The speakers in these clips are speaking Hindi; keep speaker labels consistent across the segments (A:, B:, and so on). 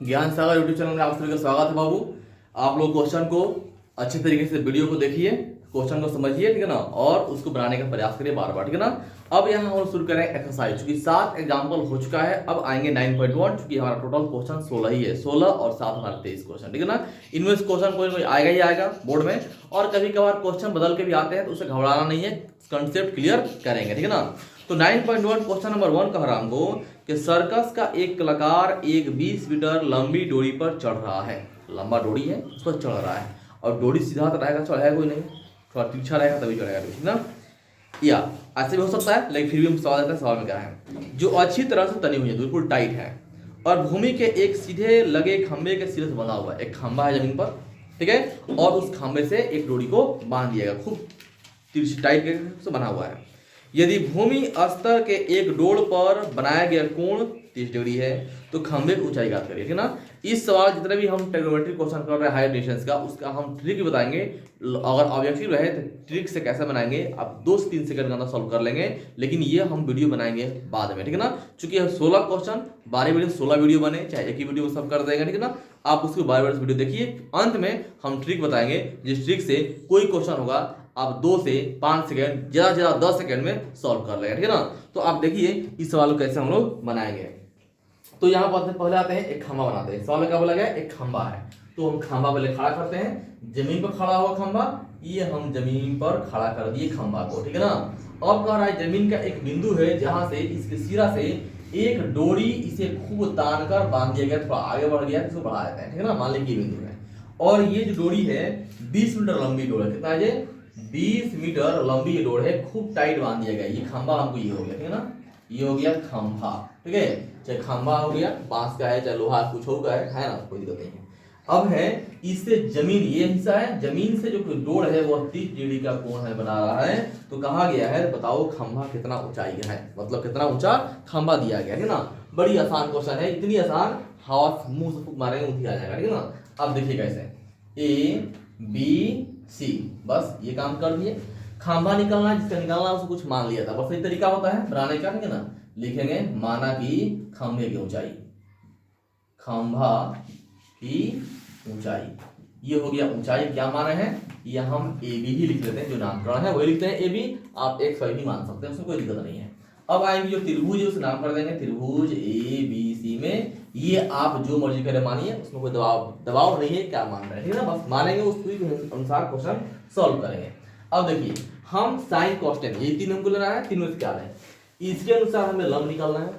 A: ज्ञान सागर यूट्यूब चैनल में आप सभी का स्वागत है बाबू। आप लोग क्वेश्चन को अच्छे तरीके से वीडियो को देखिए, क्वेश्चन को समझिए, ठीक है ना, और उसको बनाने का प्रयास करिए बार बार, ठीक है ना। अब यहाँ हम शुरू करें एक्सरसाइज, चूंकि 7 एग्जाम्पल हो चुका है, अब आएंगे 9.1, चूंकि हमारा टोटल क्वेश्चन 16 ही है, 16 और 7 हमारे 23 क्वेश्चन, ठीक है ना। इनमें से क्वेश्चन कोई आएगा ही आएगा बोर्ड में, और कभी कभार क्वेश्चन बदल के भी आते हैं, तो उसे घबराना नहीं है, कंसेप्ट क्लियर करेंगे, ठीक है ना। तो 9.1 क्वेश्चन नंबर 1 कह रहा हमको कि सर्कस का एक कलाकार एक 20 मीटर लंबी डोरी पर चढ़ रहा है। लंबा डोरी है, उस पर चढ़ रहा है, और डोरी सीधा तो रहेगा, चढ़ेगा कोई नहीं, थोड़ा तिरछा रहेगा तभी चढ़ेगा, ठीक ना। या ऐसे भी हो सकता है, लेकिन फिर भी हम सवाल देते हैं, सवाल में क्या है, जो अच्छी तरह से तनी हुई है, बिल्कुल टाइट है, और भूमि के एक सीधे लगे खंबे के सिरे से बंधा हुआ है। एक खंबा है जमीन पर, ठीक है, और उस खंबे से एक डोरी को बांध दिया गया, खूब तिरछी टाइट से बना हुआ है। यदि भूमि स्तर के एक डोर पर बनाया गया कोण 30 डिग्री है, तो खंबे की ऊंचाई ज्ञात करिए, ठीक है ना। इस सवाल जितने भी हम ट्रिग्नोमेट्री क्वेश्चन कर रहे हैं हायर डिस्टेंस का, उसका हम ट्रिक बताएंगे। अगर ऑब्जेक्टिव रहे तो ट्रिक से कैसे बनाएंगे आप 2 से 3 सेकंड के अंदर सॉल्व कर लेंगे, लेकिन ये हम वीडियो बनाएंगे बाद में, ठीक है ना। चूंकि 16 क्वेश्चन 12 वीडियो 16 वीडियो बने, चाहे एक ही वीडियो में सब कर देंगे, ठीक है ना। आप उसको 12 वीडियो देखिए, अंत में हम ट्रिक बताएंगे, जिस ट्रिक से कोई क्वेश्चन होगा आप 2 से 5 सेकंड, ज्यादा से ज्यादा 10 सेकंड में सॉल्व कर लेंगे, ठीक है ना। तो आप देखिए इस सवाल को कैसे हम लोग बनाएंगे। तो यहाँ पर पहले आते हैं, एक खंबा बनाते हैं। सवाल में क्या बोला गया, एक खंबा है, तो हम खंबा पहले खड़ा करते हैं। जमीन पर खड़ा हुआ खंबा, ये हम जमीन पर खड़ा कर दिए खंबा को, ठीक है ना। अब कह रहा है जमीन का एक बिंदु है जहां से इसके सिरा से एक डोरी इसे खूब तान कर बांध दिया गया, थोड़ा आगे बढ़ गया, इसको बढ़ा देते हैं, ठीक है ना। मान लीजिए बिंदु है, और ये जो डोरी है 20 मीटर लंबी डोर है। कितना है ये, 20 मीटर लंबी ये डोर है, खूब टाइट बांध दिया गया। ये खंबा हमको ये हो गया, ठीक है ना, ये हो गया खंबा, ठीक है। चाहे खंबा हो गया, बांस का है, चाहे लोहा कुछ होगा, है ना, कोई दिक्कत नहीं है। अब है इससे जमीन, ये हिस्सा है, जमीन से जो डोर है वो 30 डिग्री का कोण है बना रहा है। तो कहा गया है, बताओ खंबा कितना ऊंचाई का है, मतलब कितना ऊंचा खंबा दिया गया है ना। बड़ी आसान क्वेश्चन है, इतनी आसान हवा मुंह से फूंक मारेंगे उठी आ जाएगा, ठीक है ना। अब देखिए कैसे, ए बी सी, बस ये काम कर दिए। खंबा निकालना है, जिसका निकालना उसको कुछ मान लिया था, बस यही तरीका होता है बनाने का, ठीक है ना। लिखेंगे माना कि खंबे की ऊंचाई, खंभा की ऊंचाई, ये हो गया ऊंचाई। क्या माने हैं, ये हम ए बी ही लिख लेते हैं, जो नामकरण है वही लिखते हैं ए बी, आप एक्स वाई भी मान सकते हैं, उसमें कोई दिक्कत नहीं है। अब आएंगे जो त्रिभुज है उसे नाम कर देंगे त्रिभुज ए बी सी में, ये आप जो मर्जी करे मानिए, उसमें कोई दबाव नहीं है, क्या मान रहे हैं, ठीक है ना, बस मानेंगे, उसके अनुसार क्वेश्चन सॉल्व करेंगे। अब देखिए हम साइन कॉस्टेन, ये 3 हमको लेना है, तीनों से क्या है, इसके अनुसार हमें लंब निकालना है,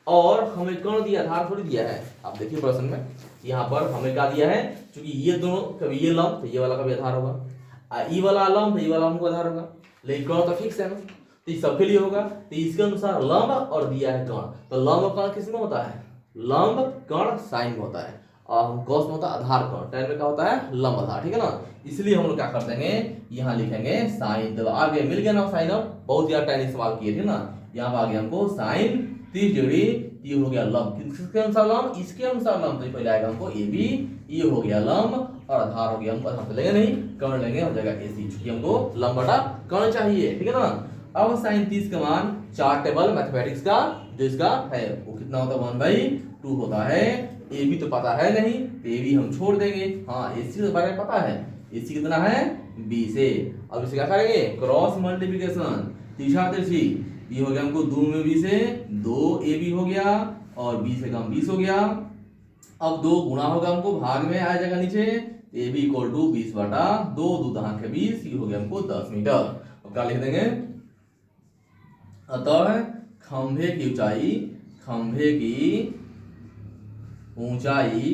A: और हमें कौन दिया, आधार थोड़ी दिया है। आप देखिए प्रश्न में यहाँ पर हमें क्या दिया है, क्योंकि ये दोनों, कभी ये लंब तो ये वाला का भी आधार होगा, ये वाला लंब तो ये वाला हमको आधार होगा, लेकिन कौन तो फिक्स है ना, तो ये सबके लिए होगा। तो इसके अनुसार लंब और दिया है कण, तो लंब कण किस में होता है, लंब कण साइन में होता है, और हम कॉस में होता है आधार कण, टैन में क्या होता है लंब आधार, ठीक है ना। इसलिए हम लोग क्या कर देंगे, यहाँ लिखेंगे साइन, आगे मिल गया ना साइन, अब बहुत यार टैन सवाल किए थे ना, यहाँ पर आ गया हमको साइन 30 डिग्री, ये हो गया लंब, किसके अनुसार लंब, इसके अनुसार लंब, तो पहले आएगा हमको ए बी, ये हो गया लंब, और आधार हो गया हमको, आधार तो लेंगे नहीं, कर्ण लेंगे, हो जाएगा ए सी, क्योंकि हमको लंब बटा कर्ण चाहिए, ठीक है ना। अब साइन 30 का मान 4 टेबल मैथमेटिक्स का जो इसका है वो कितना होता है, 1/2 होता है। ए बी तो पता है नहीं, ए बी हम छोड़ देंगे, हाँ ए सी के बारे में पता है, ए सी कितना है बी से। अब इसे क्या करेंगे, क्रॉस मल्टीप्लिकेशन, तीसरा तिरछी, ये हो गया हमको 2 में बी से 2 ए बी हो गया, और बी से कम 20 हो गया। अब 2 गुणा होगा हमको, भाग में आ जाएगा नीचे, ए बी इक्वल टू 20 बटा 2, 2 दहाक 20, ये हो गया हमको 10 मीटर। अब क्या लिख देंगे, अतः खंभे की ऊंचाई, खंभे की ऊंचाई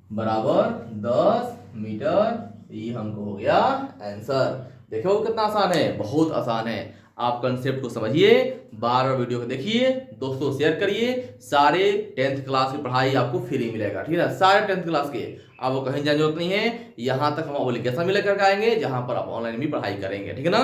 A: बराबर 10 मीटर, ये हमको हो गया आंसर। देखो कितना आसान है, बहुत आसान है। आप कंसेप्ट को समझिए, बार बार वीडियो को देखिए, दोस्तों शेयर करिए। सारे 10th क्लास की पढ़ाई आपको फ्री मिलेगा, ठीक है ना, सारे 10th क्लास के, आपको कहीं जाने जरूरत नहीं है। यहाँ तक हम एप्लीकेशन भी लेकर आएंगे, जहां पर आप ऑनलाइन भी पढ़ाई करेंगे, ठीक है ना।